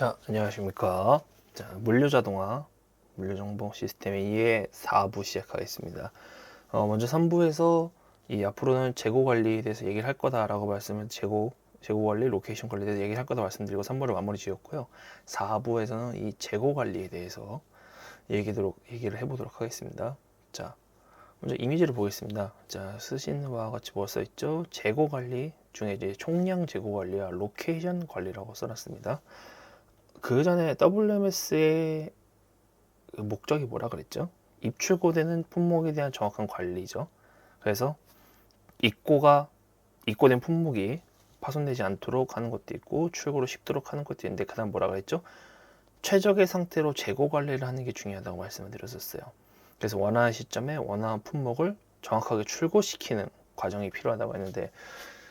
자, 안녕하십니까. 자, 물류자동화, 물류정보 시스템 2의 4부 시작하겠습니다. 먼저 3부에서 이 앞으로는 재고 관리에 대해서 얘기를 할 거다라고 말씀을 재고 관리, 로케이션 관리에 대해서 얘기를 할 거다 말씀드리고 3부를 마무리 지었고요. 4부에서는 이 재고 관리에 대해서 얘기를 해보도록 하겠습니다. 자, 먼저 이미지를 보겠습니다. 자, 쓰시는 바와 같이 뭐 써있죠? 재고 관리 중에 이제 총량 재고 관리와 로케이션 관리라고 써놨습니다. 그 전에 WMS의 목적이 뭐라 그랬죠? 입출고되는 품목에 대한 정확한 관리죠. 그래서 입고된 품목이 파손되지 않도록 하는 것도 있고 출고로 쉽도록 하는 것도 있는데 그다음 뭐라 그랬죠? 최적의 상태로 재고 관리를 하는 게 중요하다고 말씀을 드렸었어요. 그래서 원하는 시점에 원하는 품목을 정확하게 출고시키는 과정이 필요하다고 했는데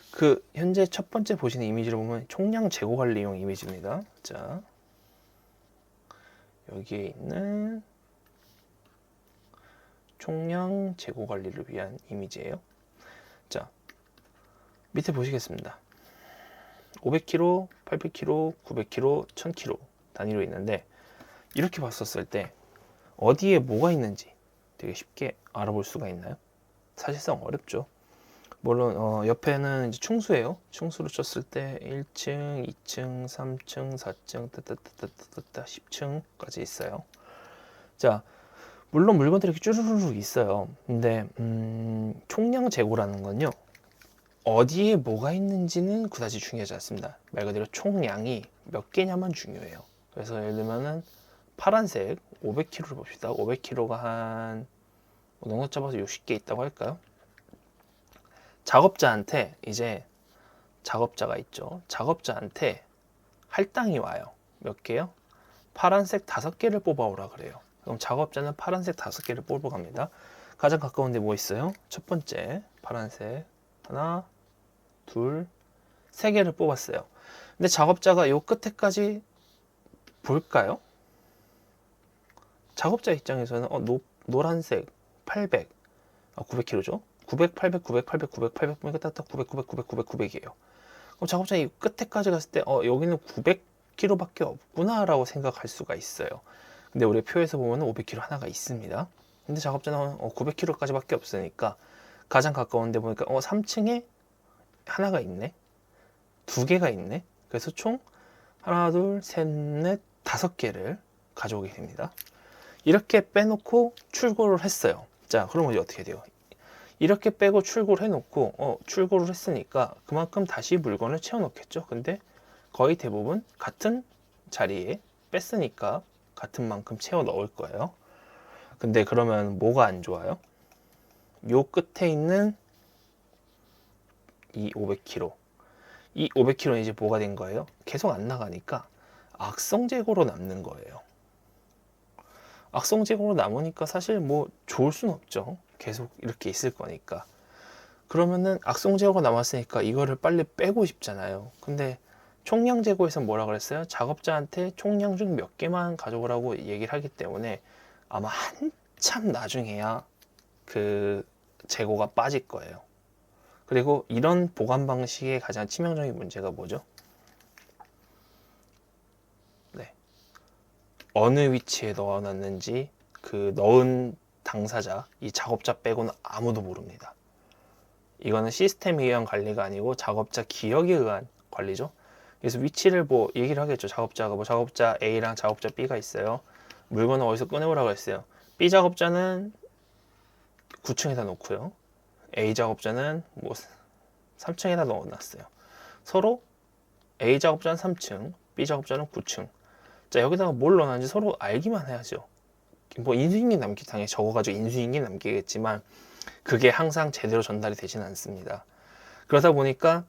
그 현재 첫 번째 보시는 이미지를 보면 총량 재고 관리용 이미지입니다. 자, 여기에 있는 총량 재고 관리를 위한 이미지예요. 자, 밑에 보시겠습니다. 500kg, 800kg, 900kg, 1000kg 단위로 있는데 이렇게 봤었을 때 어디에 뭐가 있는지 되게 쉽게 알아볼 수가 있나요? 사실상 어렵죠. 물론 옆에는 이제 충수예요. 충수로 쳤을 때 1층, 2층, 3층, 4층, 10층까지 있어요. 자, 물론 물건들이 이렇게 쭈루루룩 있어요. 근데 총량 재고라는 건요, 어디에 뭐가 있는지는 그다지 중요하지 않습니다. 말 그대로 총량이 몇 개냐만 중요해요. 그래서 예를 들면은 파란색 500kg를 봅시다. 500kg가 한 넉넉 잡아서 60개 있다고 할까요? 작업자한테 이제 작업자가 있죠. 작업자한테 할당이 와요. 몇 개요? 파란색 5개를 뽑아오라 그래요. 그럼 작업자는 파란색 5개를 뽑아갑니다. 가장 가까운 데 뭐 있어요? 첫 번째 파란색 하나, 둘, 3개를 뽑았어요. 근데 작업자가 요 끝에까지 볼까요? 작업자 입장에서는 노란색 800, 900kg죠? 900, 800, 900, 800, 900, 800 보니까 딱 900, 900, 900, 900, 900이에요. 그럼 작업자가 이 끝에까지 갔을 때 여기는 900kg밖에 없구나라고 생각할 수가 있어요. 근데 우리 표에서 보면 500kg 하나가 있습니다. 근데 작업자는 900kg까지밖에 없으니까 가장 가까운 데 보니까 3층에 하나가 있네, 2개가 있네. 그래서 총 하나, 둘, 셋, 넷, 5개를 가져오게 됩니다. 이렇게 빼놓고 출고를 했어요. 자, 그러면 이제 어떻게 돼요? 이렇게 빼고 출고를 해놓고 출고를 했으니까 그만큼 다시 물건을 채워넣겠죠. 근데 거의 대부분 같은 자리에 뺐으니까 같은 만큼 채워 넣을 거예요. 근데 그러면 뭐가 안 좋아요? 요 끝에 있는 이 500kg, 이 500kg는 이제 뭐가 된 거예요? 계속 안 나가니까 악성 재고로 남는 거예요. 악성 재고로 남으니까 사실 뭐 좋을 순 없죠. 계속 이렇게 있을 거니까. 그러면은 악성 재고가 남았으니까 이거를 빨리 빼고 싶잖아요. 근데 총량 재고에서 뭐라 그랬어요? 작업자한테 총량 중 몇 개만 가져오라고 얘기를 하기 때문에 아마 한참 나중에야 그 재고가 빠질 거예요. 그리고 이런 보관 방식의 가장 치명적인 문제가 뭐죠? 네. 어느 위치에 넣어놨는지 그 넣은 당사자, 이 작업자 빼고는 아무도 모릅니다. 이거는 시스템에 의한 관리가 아니고 작업자 기억에 의한 관리죠. 그래서 위치를 뭐 얘기를 하겠죠. 작업자가 뭐 작업자 A랑 작업자 B가 있어요. 물건을 어디서 꺼내오라고 했어요. B 작업자는 9층에다 놓고요. A 작업자는 뭐 3층에다 넣어놨어요. 서로 A 작업자는 3층, B 작업자는 9층. 자, 여기다가 뭘 넣어놨는지 서로 알기만 해야죠. 뭐 인수인계 남기 당에 적어가지고 인수인계 남기겠지만 그게 항상 제대로 전달이 되지는 않습니다. 그러다 보니까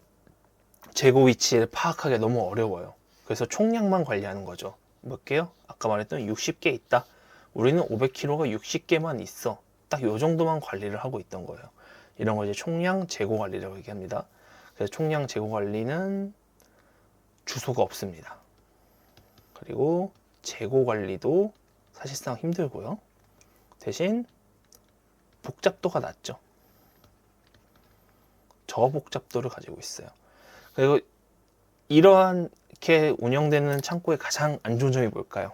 재고 위치를 파악하기가 너무 어려워요. 그래서 총량만 관리하는 거죠. 몇 개요? 아까 말했던 60개 있다. 우리는 500kg가 60개만 있어. 딱 요 정도만 관리를 하고 있던 거예요. 이런 걸 이제 총량 재고 관리라고 얘기합니다. 그래서 총량 재고 관리는 주소가 없습니다. 그리고 재고 관리도 사실상 힘들고요. 대신 복잡도가 낮죠. 저복잡도를 가지고 있어요. 그리고 이러한 이렇게 운영되는 창고의 가장 안 좋은 점이 뭘까요?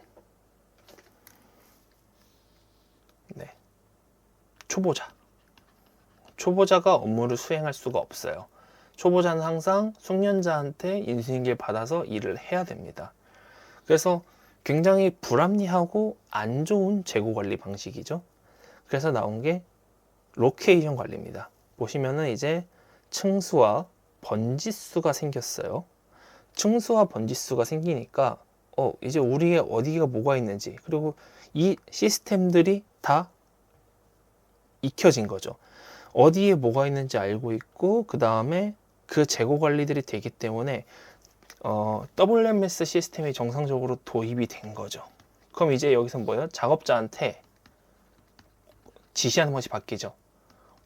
네. 초보자가 업무를 수행할 수가 없어요. 초보자는 항상 숙련자한테 인수인계를 받아서 일을 해야 됩니다. 그래서 굉장히 불합리하고 안 좋은 재고 관리 방식이죠. 그래서 나온 게 로케이션 관리입니다. 보시면은 이제 층수와 번지수가 생겼어요. 층수와 번지수가 생기니까 이제 우리의 어디가 뭐가 있는지, 그리고 이 시스템들이 다 익혀진 거죠. 어디에 뭐가 있는지 알고 있고, 그 다음에 그 재고 관리들이 되기 때문에 WMS 시스템이 정상적으로 도입이 된 거죠. 그럼 이제 여기서 뭐예요? 작업자한테 지시하는 것이 바뀌죠.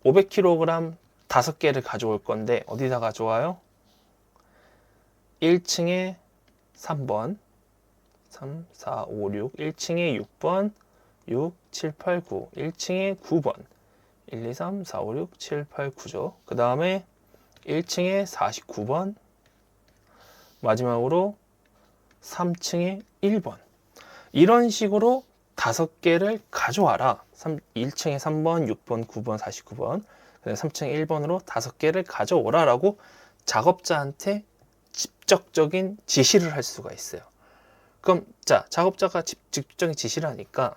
500kg 5개를 가져올 건데 어디다 가져와요? 1층에 3번 3, 4, 5, 6 1층에 6번 6, 7, 8, 9 1층에 9번 1, 2, 3, 4, 5, 6, 7, 8, 9죠. 그 다음에 1층에 49번, 마지막으로 3층에 1번. 이런 식으로 5개를 가져와라. 1층에 3번, 6번, 9번, 49번, 3층에 1번으로 5개를 가져오라 라고 작업자한테 직접적인 지시를 할 수가 있어요. 그럼 자, 작업자가 직접적인 지시를 하니까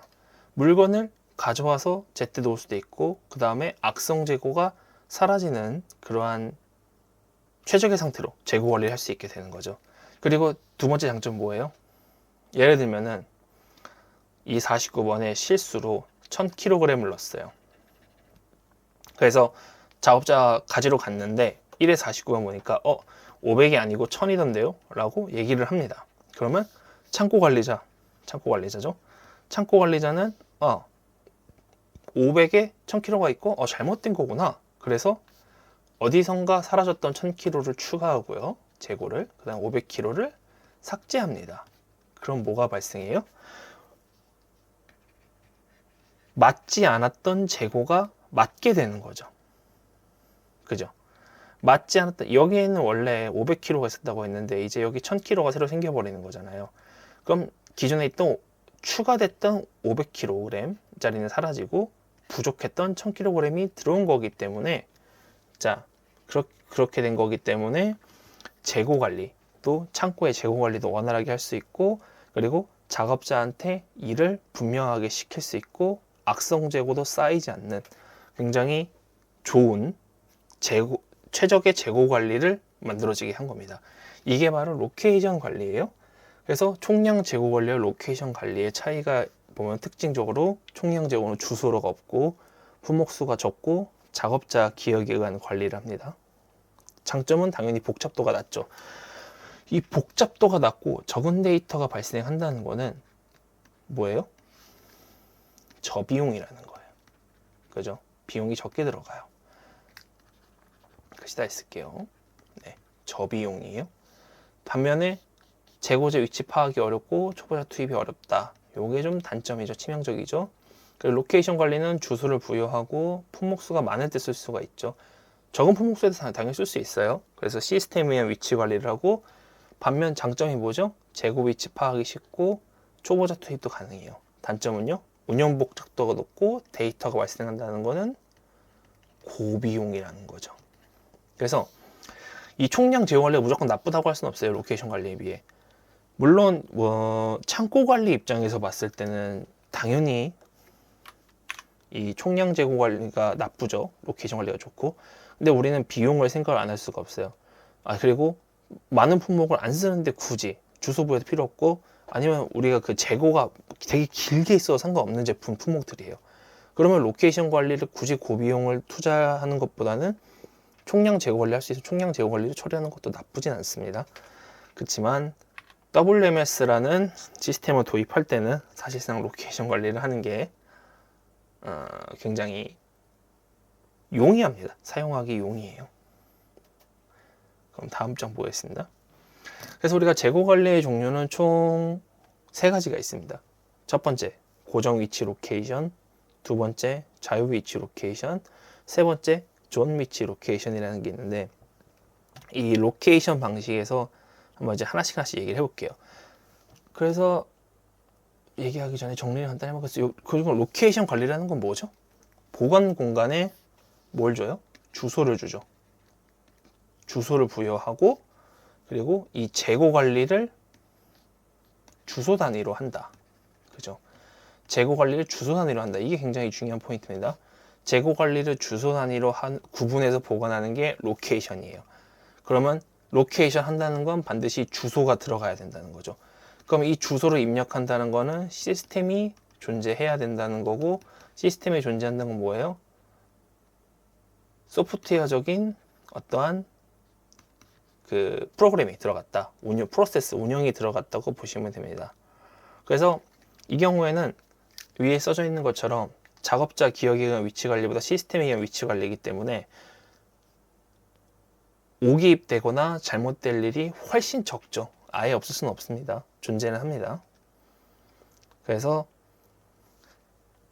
물건을 가져와서 제때 놓을 수도 있고, 그 다음에 악성 재고가 사라지는 그러한 최적의 상태로 재고 관리를 할 수 있게 되는 거죠. 그리고 두 번째 장점은 뭐예요? 예를 들면은 이 49번에 실수로 1000kg을 넣었어요. 그래서 작업자 가지러 갔는데 1에 49번 보니까 500이 아니고 1000이던데요? 라고 얘기를 합니다. 그러면 창고 관리자죠. 창고 관리자는 500에 1000kg가 있고 잘못된 거구나. 그래서 어디선가 사라졌던 1000kg를 추가하고요. 재고를. 그 다음 500kg를 삭제합니다. 그럼 뭐가 발생해요? 맞지 않았던 재고가 맞게 되는 거죠. 그죠? 맞지 않았다. 여기에는 원래 500kg가 있었다고 했는데 이제 여기 1000kg가 새로 생겨버리는 거잖아요. 그럼 기존에 있던 추가됐던 500kg짜리는 사라지고 부족했던 1000kg이 들어온 거기 때문에, 자, 그렇게 된 거기 때문에 재고 관리도, 창고의 재고 관리도 원활하게 할 수 있고, 그리고 작업자한테 일을 분명하게 시킬 수 있고, 악성 재고도 쌓이지 않는 굉장히 좋은 최적의 재고 관리를 만들어지게 한 겁니다. 이게 바로 로케이션 관리예요. 그래서 총량 재고 관리와 로케이션 관리의 차이가 보면 특징적으로 총량 재고는 주소로가 없고 품목수가 적고 작업자 기억에 의한 관리를 합니다. 장점은 당연히 복잡도가 낮죠. 이 복잡도가 낮고 적은 데이터가 발생한다는 거는 뭐예요? 저비용이라는 거예요. 그죠? 비용이 적게 들어가요. 글씨 다 쓸게요. 네, 저비용이에요. 반면에 재고재 위치 파악이 어렵고 초보자 투입이 어렵다. 요게 좀 단점이죠. 치명적이죠. 그리고 로케이션 관리는 주소를 부여하고 품목수가 많을 때 쓸 수가 있죠. 적은 품목수에도 당연히 쓸 수 있어요. 그래서 시스템에 의한 위치 관리를 하고, 반면 장점이 뭐죠? 재고 위치 파악이 쉽고 초보자 투입도 가능해요. 단점은요? 운영 복잡도가 높고 데이터가 발생한다는 거는 고비용이라는 거죠. 그래서 이 총량 재고 관리가 무조건 나쁘다고 할 수는 없어요. 로케이션 관리에 비해. 물론 창고 관리 입장에서 봤을 때는 당연히 이 총량 재고 관리가 나쁘죠. 로케이션 관리가 좋고. 근데 우리는 비용을 생각을 안 할 수가 없어요. 그리고 많은 품목을 안 쓰는데 굳이 주소 부여도 필요 없고, 아니면 우리가 그 재고가 되게 길게 있어도 상관없는 제품 품목들이에요. 그러면 로케이션 관리를 굳이 고비용을 투자하는 것보다는 총량 재고 관리 할 수 있어서 총량 재고 관리를 처리하는 것도 나쁘진 않습니다. 그렇지만 WMS라는 시스템을 도입할 때는 사실상 로케이션 관리를 하는 게 굉장히 용이합니다. 사용하기 용이해요. 그럼 다음 장 보겠습니다. 그래서 우리가 재고 관리의 종류는 총 3가지가 있습니다. 첫 번째, 고정 위치 로케이션. 두 번째, 자유 위치 로케이션. 세 번째, 존 위치 로케이션이라는 게 있는데, 이 로케이션 방식에서 한번 이제 하나씩 얘기를 해볼게요. 그래서 얘기하기 전에 정리를 간단히 해보겠습니다. 그리고 로케이션 관리라는 건 뭐죠? 보관 공간에 뭘 줘요? 주소를 주죠. 주소를 부여하고, 그리고 이 재고 관리를 주소 단위로 한다. 그죠? 재고 관리를 주소 단위로 한다. 이게 굉장히 중요한 포인트입니다. 재고 관리를 주소 단위로 구분해서 보관하는 게 로케이션이에요. 그러면 로케이션 한다는 건 반드시 주소가 들어가야 된다는 거죠. 그럼 이 주소를 입력한다는 거는 시스템이 존재해야 된다는 거고, 시스템에 존재한다는 건 뭐예요? 소프트웨어적인 어떠한 그 프로그램이 들어갔다. 프로세스, 운영이 들어갔다고 보시면 됩니다. 그래서 이 경우에는 위에 써져 있는 것처럼 작업자 기억에 의한 위치 관리보다 시스템에 의한 위치 관리이기 때문에 오기입되거나 잘못될 일이 훨씬 적죠. 아예 없을 수는 없습니다. 존재는 합니다. 그래서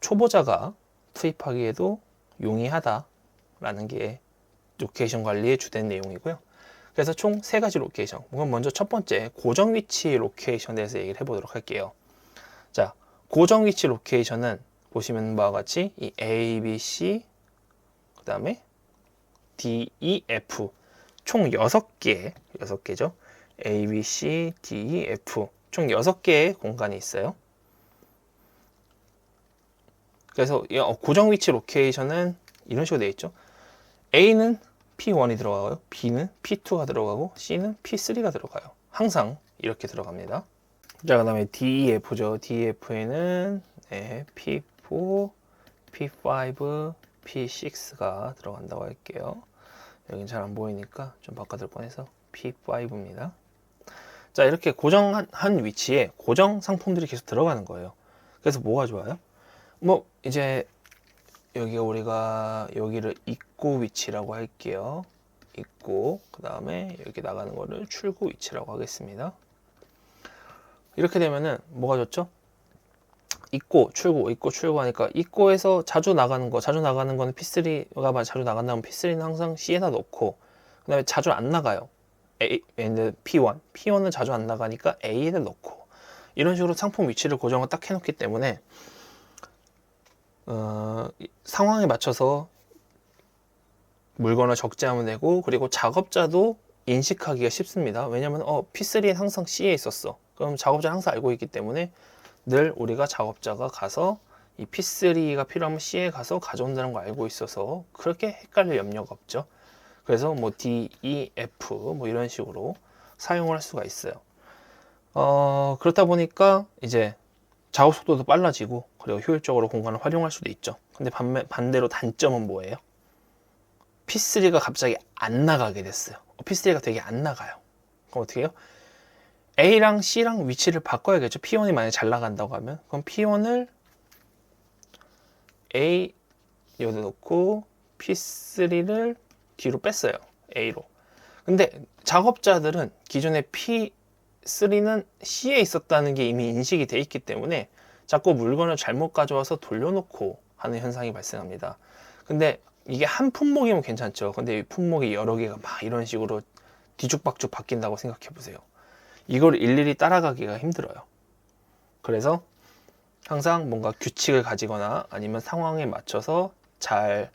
초보자가 투입하기에도 용이하다라는 게 로케이션 관리의 주된 내용이고요. 그래서 총 3가지 로케이션. 그럼 먼저 첫 번째 고정 위치 로케이션에 대해서 얘기를 해보도록 할게요. 자, 고정 위치 로케이션은 보시면 바와 같이 이 A, B, C, 그 다음에 D, E, F 총 6개죠. A, B, C, D, E, F 총 6개의 공간이 있어요. 그래서 고정 위치 로케이션은 이런 식으로 되어 있죠. A는 P1이 들어가고요. B는 P2가 들어가고 C는 P3가 들어가요. 항상 이렇게 들어갑니다. 자, 그 다음에 DEF죠. DEF에는 P4, P5, P6가 들어간다고 할게요. 여긴 잘 안 보이니까 좀 바꿔둘 뻔해서 P5입니다. 자, 이렇게 고정한 위치에 고정 상품들이 계속 들어가는 거예요. 그래서 뭐가 좋아요? 뭐 이제 우리가 여기를 입고 위치라고 할게요. 입고, 그 다음에 여기 나가는 거를 출구 위치라고 하겠습니다. 이렇게 되면은 뭐가 좋죠? 입고 출구 하니까 입고에서 자주 나가는 거는 P3가 자주 나간다면 P3는 항상 C에다 넣고, 그 다음에 자주 안 나가요. P1은 자주 안 나가니까 A에다 넣고, 이런 식으로 상품 위치를 고정을 딱 해놓기 때문에 상황에 맞춰서 물건을 적재하면 되고, 그리고 작업자도 인식하기가 쉽습니다. 왜냐면 P3는 항상 C에 있었어. 그럼 작업자는 항상 알고 있기 때문에 늘 우리가 작업자가 가서 이 P3가 필요하면 C에 가서 가져온다는 걸 알고 있어서 그렇게 헷갈릴 염려가 없죠. 그래서 뭐 D, E, F 뭐 이런 식으로 사용을 할 수가 있어요. 그렇다 보니까 이제 작업 속도도 빨라지고, 그리고 효율적으로 공간을 활용할 수도 있죠. 근데 반대로 단점은 뭐예요? P3가 갑자기 안 나가게 됐어요. P3가 되게 안 나가요. 그럼 어떻게 해요? A랑 C랑 위치를 바꿔야겠죠. P1이 만약에 잘 나간다고 하면, 그럼 P1을 A 여기다 놓고 P3를 뒤로 뺐어요. A로. 근데 작업자들은 기존에 P3는 C에 있었다는 게 이미 인식이 돼 있기 때문에 자꾸 물건을 잘못 가져와서 돌려놓고 하는 현상이 발생합니다. 근데 이게 한 품목이면 괜찮죠. 근데 이 품목이 여러 개가 막 이런 식으로 뒤죽박죽 바뀐다고 생각해 보세요. 이걸 일일이 따라가기가 힘들어요. 그래서 항상 뭔가 규칙을 가지거나 아니면 상황에 맞춰서 잘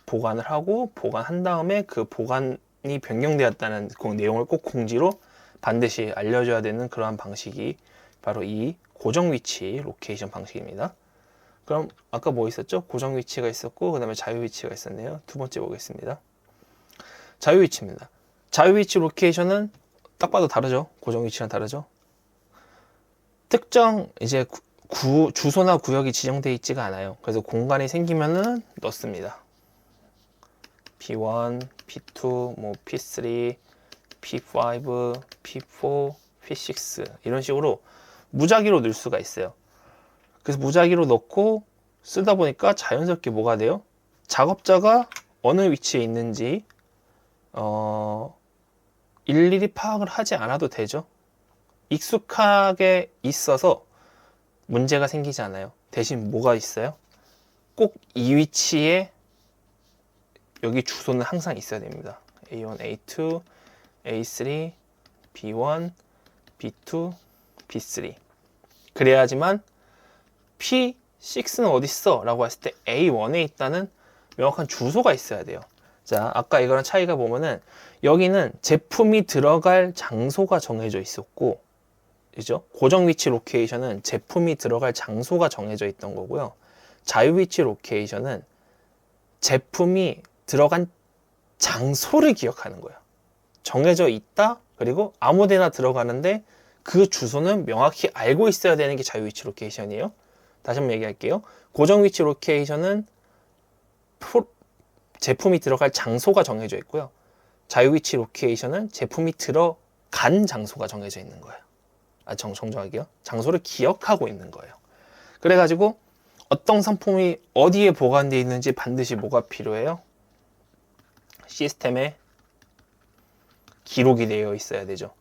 보관을 하고, 보관한 다음에 그 보관이 변경되었다는 그 내용을 꼭 공지로 반드시 알려줘야 되는 그러한 방식이 바로 이 고정 위치 로케이션 방식입니다. 그럼 아까 뭐 있었죠? 고정 위치가 있었고, 그 다음에 자유 위치가 있었네요. 두 번째 보겠습니다. 자유 위치입니다. 자유 위치 로케이션은 딱 봐도 다르죠? 고정 위치랑 다르죠? 특정 이제 주소나 구역이 지정되어 있지가 않아요. 그래서 공간이 생기면은 넣습니다. P1, P2, 뭐 P3, P5, P4, P6 이런 식으로 무작위로 넣을 수가 있어요. 그래서 무작위로 넣고 쓰다 보니까 자연스럽게 뭐가 돼요? 작업자가 어느 위치에 있는지 일일이 파악을 하지 않아도 되죠. 익숙하게 있어서 문제가 생기지 않아요. 대신 뭐가 있어요? 꼭 이 위치에 여기 주소는 항상 있어야 됩니다. A1, A2, A3, B1, B2, B3. 그래야지만 P6는 어딨어? 라고 했을 때 A1에 있다는 명확한 주소가 있어야 돼요. 자, 아까 이거랑 차이가 보면은 여기는 제품이 들어갈 장소가 정해져 있었고, 그죠? 고정 위치 로케이션은 제품이 들어갈 장소가 정해져 있던 거고요. 자유 위치 로케이션은 제품이 들어간 장소를 기억하는 거예요. 정해져 있다. 그리고 아무데나 들어가는데 그 주소는 명확히 알고 있어야 되는 게 자유 위치 로케이션이에요. 다시 한번 얘기할게요. 고정 위치 로케이션은 제품이 들어갈 장소가 정해져 있고요. 자유 위치 로케이션은 제품이 들어간 장소가 정해져 있는 거예요. 정정하게요. 장소를 기억하고 있는 거예요. 그래가지고 어떤 상품이 어디에 보관되어 있는지 반드시 뭐가 필요해요? 시스템에 기록이 되어 있어야 되죠.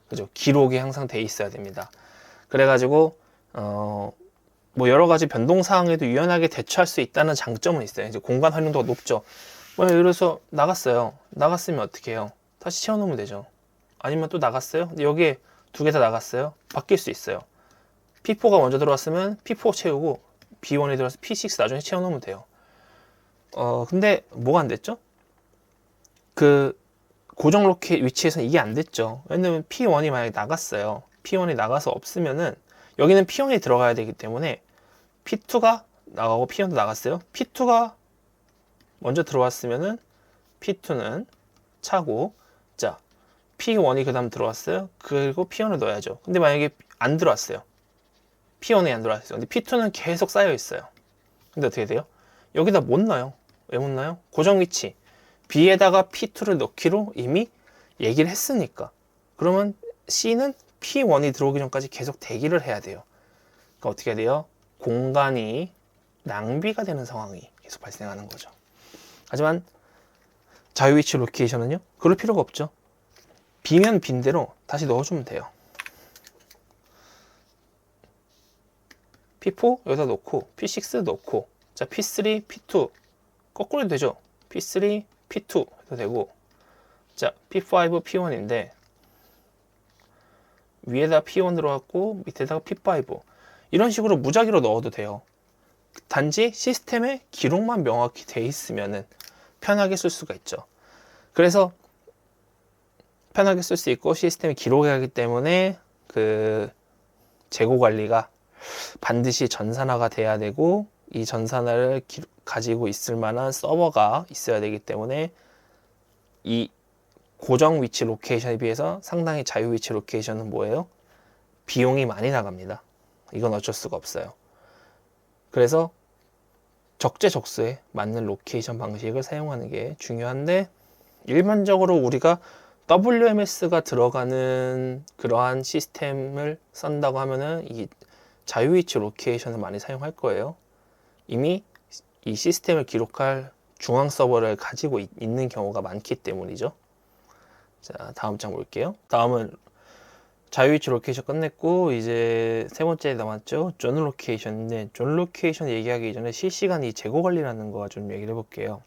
그죠? 기록이 항상 돼 있어야 됩니다. 그래가지고 뭐 여러 가지 변동 사항에도 유연하게 대처할 수 있다는 장점은 있어요. 이제 공간 활용도가 높죠. 뭐 예를 들어서 나갔어요. 나갔으면 어떻게 해요? 다시 채워놓으면 되죠. 아니면 또 나갔어요? 근데 여기에 두 개 다 나갔어요? 바뀔 수 있어요. P4가 먼저 들어왔으면 P4 채우고 B1에 들어와서 P6 나중에 채워놓으면 돼요. 근데 뭐가 안 됐죠? 그 고정 로켓 위치에서는 이게 안 됐죠. 왜냐면 P1이 만약에 나갔어요. P1이 나가서 없으면은 여기는 P1이 들어가야 되기 때문에 P2가 나가고 P1도 나갔어요. P2가 먼저 들어왔으면은 P2는 차고, 자, P1이 그 다음 들어왔어요. 그리고 P1을 넣어야죠. 근데 만약에 안 들어왔어요. P1이 안 들어왔어요. 근데 P2는 계속 쌓여 있어요. 근데 어떻게 돼요? 여기다 못 넣어요. 왜 못 넣어요? 고정 위치. B에다가 P2를 넣기로 이미 얘기를 했으니까. 그러면 C는 P1이 들어오기 전까지 계속 대기를 해야 돼요. 그러니까 어떻게 해야 돼요? 공간이 낭비가 되는 상황이 계속 발생하는 거죠. 하지만 자유위치 로케이션은요? 그럴 필요가 없죠. B면 B대로 다시 넣어주면 돼요. P4 여기다 놓고 P6 넣고, 자, P3, P2 거꾸로 해도 되죠. P3, P2 해도 되고, 자, P5, P1인데 위에다 P1 들어갔고 밑에다가 P5 이런 식으로 무작위로 넣어도 돼요. 단지 시스템에 기록만 명확히 돼 있으면은 편하게 쓸 수가 있죠. 그래서 편하게 쓸 수 있고 시스템에 기록해야 하기 때문에 그 재고 관리가 반드시 전산화가 돼야 되고, 이 전산화를 가지고 있을 만한 서버가 있어야 되기 때문에 이 고정 위치 로케이션에 비해서 상당히 자유 위치 로케이션은 뭐예요? 비용이 많이 나갑니다. 이건 어쩔 수가 없어요. 그래서 적재적소에 맞는 로케이션 방식을 사용하는 게 중요한데, 일반적으로 우리가 WMS가 들어가는 그러한 시스템을 쓴다고 하면은 이 자유위치 로케이션을 많이 사용할 거예요. 이미 이 시스템을 기록할 중앙 서버를 가지고 있는 경우가 많기 때문이죠. 자, 다음 장 볼게요. 다음은 자유위치 로케이션 끝냈고 이제 세 번째 남았죠. 존 로케이션인데, 존 로케이션 얘기하기 전에 실시간 이 재고 관리라는 거 좀 얘기를 해볼게요.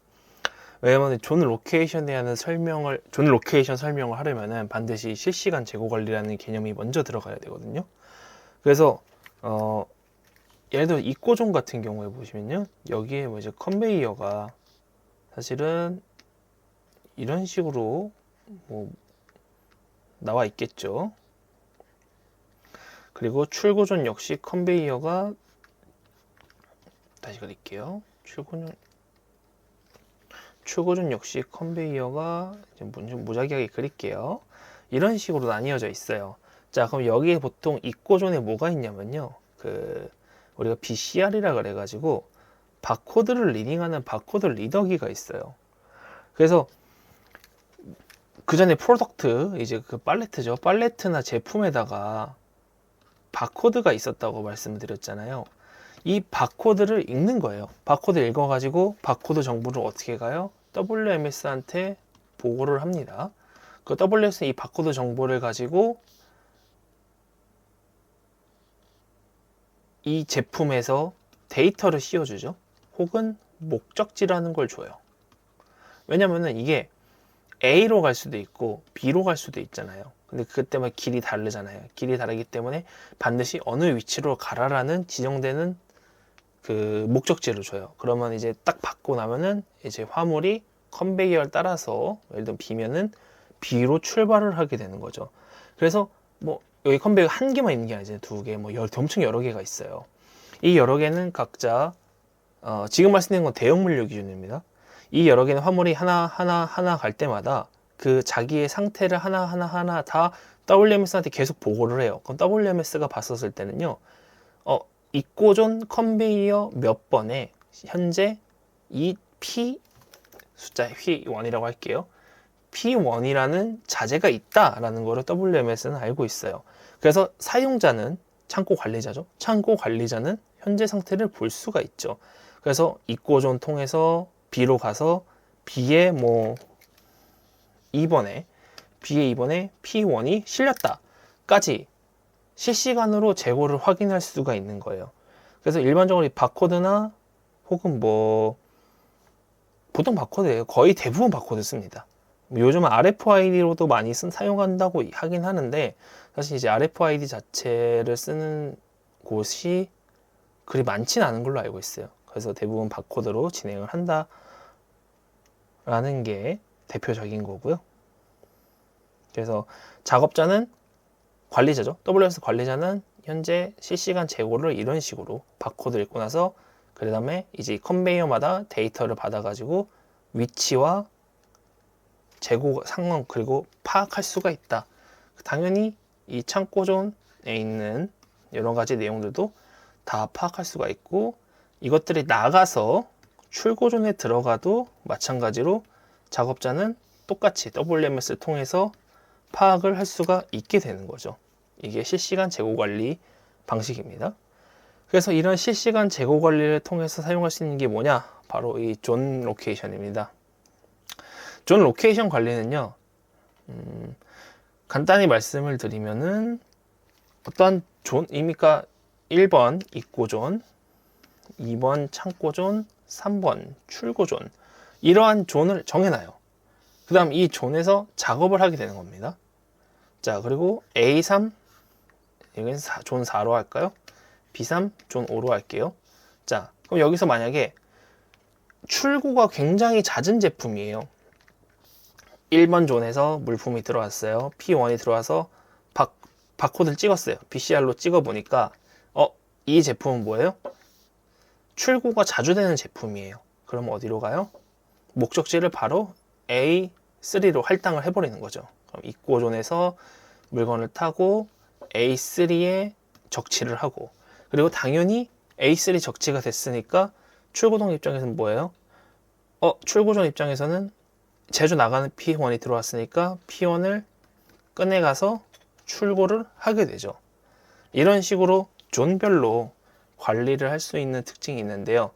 왜냐면 존 로케이션에 대한 존 로케이션 설명을 하려면은 반드시 실시간 재고 관리라는 개념이 먼저 들어가야 되거든요. 그래서 예를 들어 이꼬존 같은 경우에 보시면요, 여기에 뭐 이제 컨베이어가 사실은 이런 식으로 뭐 나와 있겠죠. 그리고 출고존 역시 컨베이어가, 다시 그릴게요. 출고존 역시 컨베이어가 좀 무작위하게 그릴게요. 이런 식으로 나뉘어져 있어요. 자, 그럼 여기에 보통 이꼬존에 뭐가 있냐면요, 우리가 BCR이라 그래가지고 바코드를 리딩하는 바코드 리더기가 있어요. 그래서 그 전에 프로덕트, 이제 그 팔레트죠. 팔레트나 제품에다가 바코드가 있었다고 말씀드렸잖아요. 이 바코드를 읽는 거예요. 바코드 읽어가지고 바코드 정보를 어떻게 가요? WMS한테 보고를 합니다. 그 WMS는 이 바코드 정보를 가지고 이 제품에서 데이터를 씌워주죠. 혹은 목적지라는 걸 줘요. 왜냐면은 이게 A로 갈 수도 있고 B로 갈 수도 있잖아요. 근데 그때마다 길이 다르잖아요. 길이 다르기 때문에 반드시 어느 위치로 가라라는 지정되는 그 목적지를 줘요. 그러면 이제 딱 받고 나면은 이제 화물이 컨베이어를 따라서 예를 들면 B면은 B로 출발을 하게 되는 거죠. 그래서 뭐 여기 컨베이어 한 개만 있는 게 아니잖아요. 두 개, 뭐 엄청 여러 개가 있어요. 이 여러 개는 각자 지금 말씀드린 건 대형 물류 기준입니다. 이 여러 개는 화물이 하나 갈 때마다 그 자기의 상태를 하나 다 WMS한테 계속 보고를 해요. 그럼 WMS가 봤었을 때는요, 입고존 컨베이어 몇 번에 현재 이 P 숫자 P1이라고 할게요. P1이라는 자재가 있다라는 거를 WMS는 알고 있어요. 그래서 사용자는 창고 관리자죠. 창고 관리자는 현재 상태를 볼 수가 있죠. 그래서 입고존 통해서 B로 가서 B의 뭐 2번에 P1이 실렸다까지 실시간으로 재고를 확인할 수가 있는 거예요. 그래서 일반적으로 이 바코드나 혹은 뭐 보통 바코드예요. 거의 대부분 바코드 씁니다. 요즘은 RFID로도 많이 사용한다고 하긴 하는데 사실 이제 RFID 자체를 쓰는 곳이 그리 많지는 않은 걸로 알고 있어요. 그래서 대부분 바코드로 진행을 한다라는 게 대표적인 거고요. 그래서 작업자는 관리자죠. WMS 관리자는 현재 실시간 재고를 이런 식으로 바코드 읽고 나서 그 다음에 이제 컨베이어마다 데이터를 받아가지고 위치와 재고 상황 그리고 파악할 수가 있다. 당연히 이 창고존에 있는 여러 가지 내용들도 다 파악할 수가 있고 이것들이 나가서 출고존에 들어가도 마찬가지로 작업자는 똑같이 WMS를 통해서 파악을 할 수가 있게 되는 거죠. 이게 실시간 재고 관리 방식입니다. 그래서 이런 실시간 재고 관리를 통해서 사용할 수 있는 게 뭐냐? 바로 이 존 로케이션입니다. 존 로케이션 관리는요, 간단히 말씀을 드리면은 어떠한 존입니까? 1번 입고존, 2번 창고존, 3번 출고존 이러한 존을 정해놔요. 그 다음 이 존에서 작업을 하게 되는 겁니다. 자, 그리고 A3 여기는 존 4로 할까요? B3 존 5로 할게요. 자, 그럼 여기서 만약에 출고가 굉장히 잦은 제품이에요. 1번 존에서 물품이 들어왔어요. P1이 들어와서 바코드를 찍었어요. BCR로 찍어보니까 이 제품은 뭐예요? 출고가 자주 되는 제품이에요. 그럼 어디로 가요? 목적지를 바로 A3로 할당을 해버리는 거죠. 그럼 입고존에서 물건을 타고 A3에 적치를 하고 그리고 당연히 A3 적치가 됐으니까 출고동 입장에서는 뭐예요? 출고존 입장에서는 제주 나가는 P1이 들어왔으니까 P1을 꺼내가서 출고를 하게 되죠. 이런 식으로 존별로 관리를 할 수 있는 특징이 있는데요.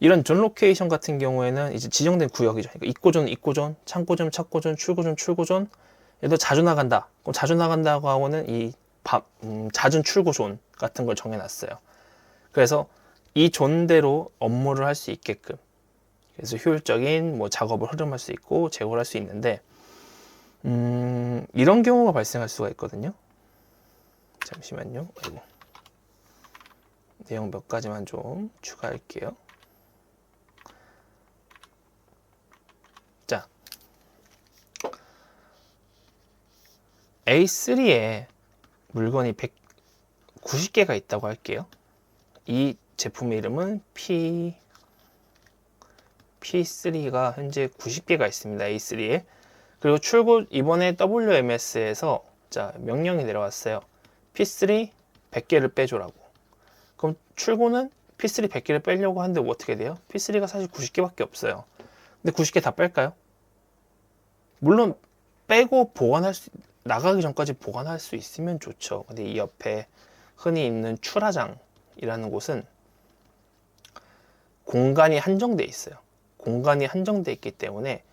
이런 존 로케이션 같은 경우에는 이제 지정된 구역이죠. 그러니까 입고존, 창고존, 출고존. 얘도 자주 나간다. 그럼 자주 나간다고 하고는 이 잦은 출고존 같은 걸 정해놨어요. 그래서 이 존대로 업무를 할 수 있게끔 그래서 효율적인 뭐 작업을 흐름할 수 있고 재고를 할 수 있는데 이런 경우가 발생할 수가 있거든요. 잠시만요. 아이고. 내용 몇 가지만 좀 추가할게요. 자, A3에 물건이 190개가 있다고 할게요. 이 제품의 이름은 P3가 현재 90개가 있습니다. A3에. 그리고 출고 이번에 WMS에서 자 명령이 내려왔어요. P3 100개를 빼줘라고. 그럼 출고는 P3 100개를 빼려고 하는데 어떻게 돼요? P3가 사실 90개밖에 없어요. 근데 90개 다 뺄까요? 물론 빼고 나가기 전까지 보관할 수 있으면 좋죠. 근데 이 옆에 흔히 있는 출하장이라는 곳은 공간이 한정돼 있어요. 공간이 한정돼 있기 때문에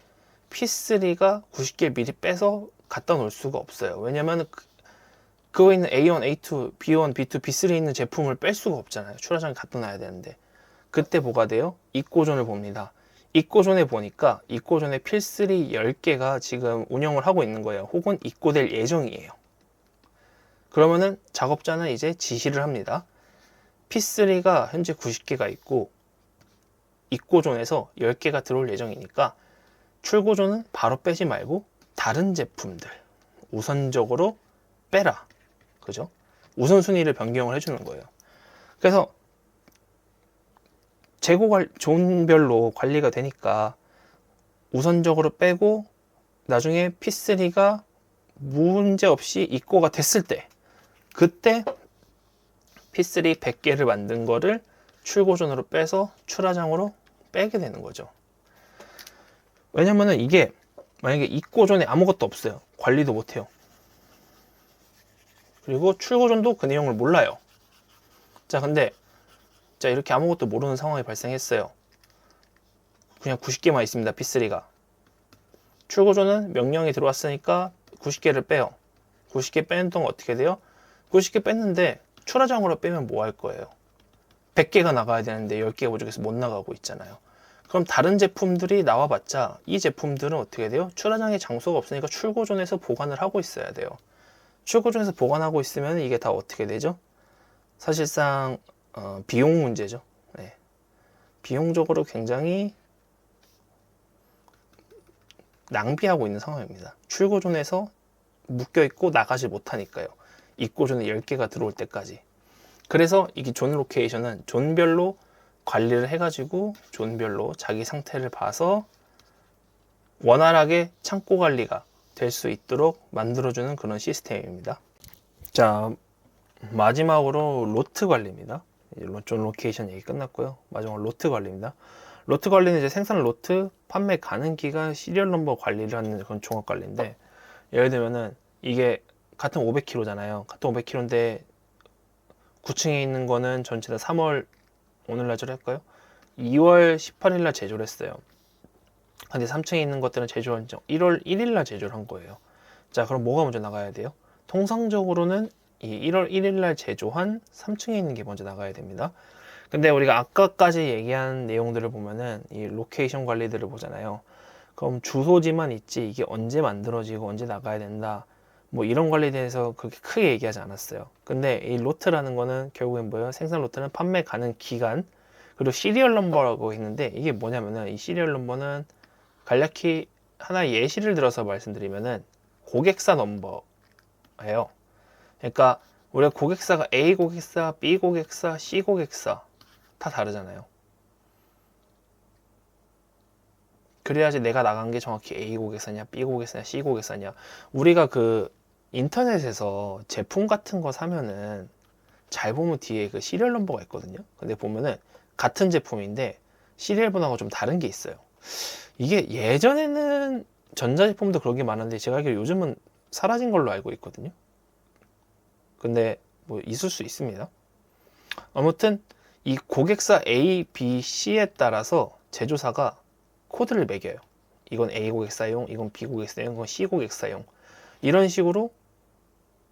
P3가 90개를 미리 빼서 갖다 놓을 수가 없어요. 왜냐면 그거 있는 A1, A2, B1, B2, B3 있는 제품을 뺄 수가 없잖아요. 출하장에 갖다 놔야 되는데 그때 뭐가 돼요? 입고존을 봅니다. 입고존에 보니까 입고존에 필3 10개가 지금 운영을 하고 있는 거예요. 혹은 입고될 예정이에요. 그러면은 작업자는 이제 지시를 합니다. P3가 현재 90개가 있고 입고존에서 10개가 들어올 예정이니까 출고존은 바로 빼지 말고 다른 제품들 우선적으로 빼라. 그죠? 우선순위를 변경을 해주는 거예요. 그래서 존별로 관리가 되니까 우선적으로 빼고 나중에 P3가 문제없이 입고가 됐을 때 그때 P3 100개를 만든 거를 출고존으로 빼서 출하장으로 빼게 되는 거죠. 왜냐면은 이게 만약에 입고존에 아무것도 없어요. 관리도 못해요. 그리고 출고존도 그 내용을 몰라요. 자, 근데 이렇게 아무것도 모르는 상황이 발생했어요. 그냥 90개만 있습니다. P3가. 출고존은 명령이 들어왔으니까 90개를 빼요. 90개 빼는 동안 어떻게 돼요? 90개 뺐는데 출하장으로 빼면 뭐 할 거예요? 100개가 나가야 되는데 10개가 부족해서 못 나가고 있잖아요. 그럼 다른 제품들이 나와봤자 이 제품들은 어떻게 돼요? 출하장에 장소가 없으니까 출고존에서 보관을 하고 있어야 돼요. 출고존에서 보관하고 있으면 이게 다 어떻게 되죠? 사실상 비용 문제죠. 네. 비용적으로 굉장히 낭비하고 있는 상황입니다. 출고존에서 묶여있고 나가지 못하니까요. 입고존에 10개가 들어올 때까지. 그래서 이게 존 로케이션은 존별로 관리를 해가지고 존별로 자기 상태를 봐서 원활하게 창고 관리가 될 수 있도록 만들어주는 그런 시스템입니다. 자, 마지막으로 로트 관리입니다. 존 로케이션 얘기 끝났고요. 마지막으로 로트 관리입니다. 로트 관리는 이제 생산 로트, 판매 가능 기간, 시리얼 넘버 관리를 하는 그런 종합 관리인데, 예를 들면은 이게 같은 500kg잖아요. 같은 500kg인데 9층에 있는 거는 전체 다 3월 오늘날 제조할까요? 2월 18일 날 제조를 했어요. 근데 3층에 있는 것들은 제조한 1월 1일 날 제조를 한 거예요. 자, 그럼 뭐가 먼저 나가야 돼요? 통상적으로는 이 1월 1일 날 제조한 3층에 있는 게 먼저 나가야 됩니다. 근데 우리가 아까까지 얘기한 내용들을 보면은 이 로케이션 관리들을 보잖아요. 그럼 주소지만 있지 이게 언제 만들어지고 언제 나가야 된다. 뭐 이런 관리에 대해서 그렇게 크게 얘기하지 않았어요. 근데 이 로트라는 거는 결국엔 뭐예요? 생산 로트는 판매 가능 기간, 그리고 시리얼 넘버라고 했는데 이게 뭐냐면은 이 시리얼 넘버는 간략히 하나의 예시를 들어서 말씀드리면은 고객사 넘버예요. 그러니까 우리가 고객사가 A 고객사, B 고객사, C 고객사 다 다르잖아요. 그래야지 내가 나간 게 정확히 A 고객사냐, B 고객사냐, C 고객사냐. 우리가 그 인터넷에서 제품 같은 거 사면은 잘 보면 뒤에 그 시리얼 넘버가 있거든요. 근데 보면은 같은 제품인데 시리얼 번호가 좀 다른 게 있어요. 이게 예전에는 전자제품도 그런 게 많은데 제가 알기로 요즘은 사라진 걸로 알고 있거든요. 근데 뭐 있을 수 있습니다. 아무튼 이 고객사 A, B, C에 따라서 제조사가 코드를 매겨요. 이건 A 고객사용, 이건 B 고객사용, 이건 C 고객사용. 이런 식으로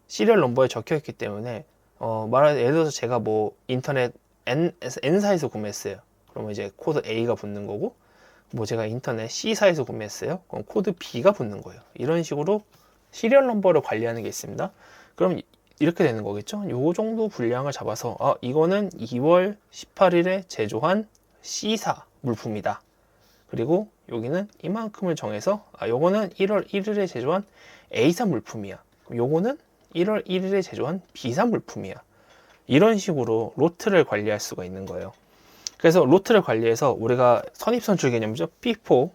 시리얼 넘버에 적혀 있기 때문에 예를 들어서 제가 뭐 인터넷 N사에서 구매했어요. 그러면 이제 코드 A가 붙는 거고, 뭐 제가 인터넷 C사에서 구매했어요. 그럼 코드 B가 붙는 거예요. 이런 식으로 시리얼 넘버를 관리하는 게 있습니다. 그럼 이렇게 되는 거겠죠. 요 정도 분량을 잡아서 이거는 2월 18일에 제조한 C사 물품이다. 그리고 여기는 이만큼을 정해서 요거는 1월 1일에 제조한 A사 물품이야. 요거는 1월 1일에 제조한 B사 물품이야. 이런 식으로 로트를 관리할 수가 있는 거예요. 그래서 로트를 관리해서 우리가 선입선출 개념이죠. P4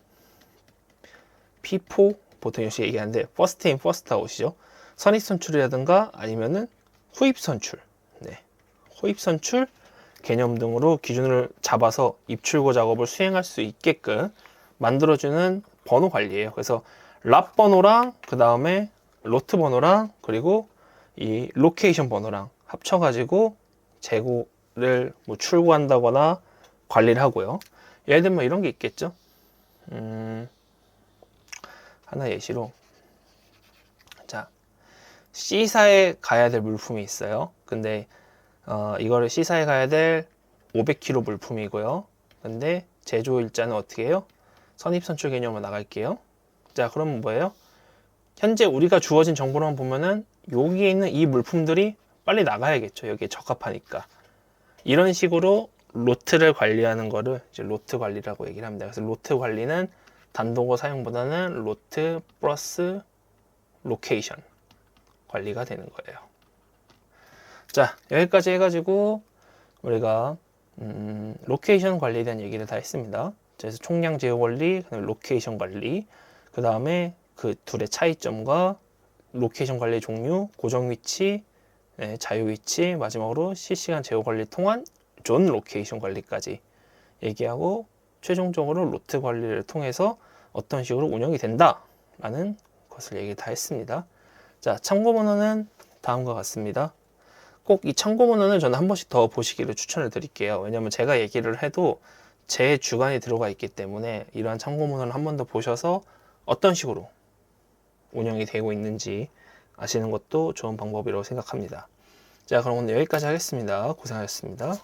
보통 이렇게 얘기하는데 First in, First out이죠. 선입선출이라든가 아니면은 후입선출, 후입선출 개념 등으로 기준을 잡아서 입출고 작업을 수행할 수 있게끔 만들어주는 번호 관리예요. 그래서 랍 번호랑 그 다음에 로트 번호랑 그리고 이 로케이션 번호랑 합쳐가지고 재고를 뭐 출고한다거나 관리를 하고요. 예를 들면 이런 게 있겠죠. 하나 예시로 자 C사에 가야 될 물품이 있어요. 근데 이거를 C사에 가야 될 500kg 물품이고요. 근데 제조 일자는 어떻게 해요? 선입선출 개념으로 나갈게요. 자, 그럼 뭐예요? 현재 우리가 주어진 정보로만 보면은 여기에 있는 이 물품들이 빨리 나가야겠죠. 여기에 적합하니까. 이런 식으로 로트를 관리하는 거를 이제 로트 관리라고 얘기를 합니다. 그래서 로트 관리는 단도고 사용보다는 로트 플러스 로케이션 관리가 되는 거예요. 자, 여기까지 해가지고 우리가 로케이션 관리에 대한 얘기를 다 했습니다. 그래서 총량 제어 관리, 로케이션 관리, 그 다음에 그 둘의 차이점과 로케이션 관리의 종류, 고정 위치, 자유 위치, 마지막으로 실시간 제어 관리 통한 존 로케이션 관리까지 얘기하고 최종적으로 로트 관리를 통해서 어떤 식으로 운영이 된다라는 것을 얘기 다 했습니다. 자, 참고 문헌은 다음과 같습니다. 꼭 이 참고 문헌을 저는 한 번씩 더 보시기를 추천을 드릴게요. 왜냐하면 제가 얘기를 해도 제 주관이 들어가 있기 때문에 이러한 참고 문헌을 한 번 더 보셔서 어떤 식으로 운영이 되고 있는지 아시는 것도 좋은 방법이라고 생각합니다. 자, 그럼 오늘 여기까지 하겠습니다. 고생하셨습니다.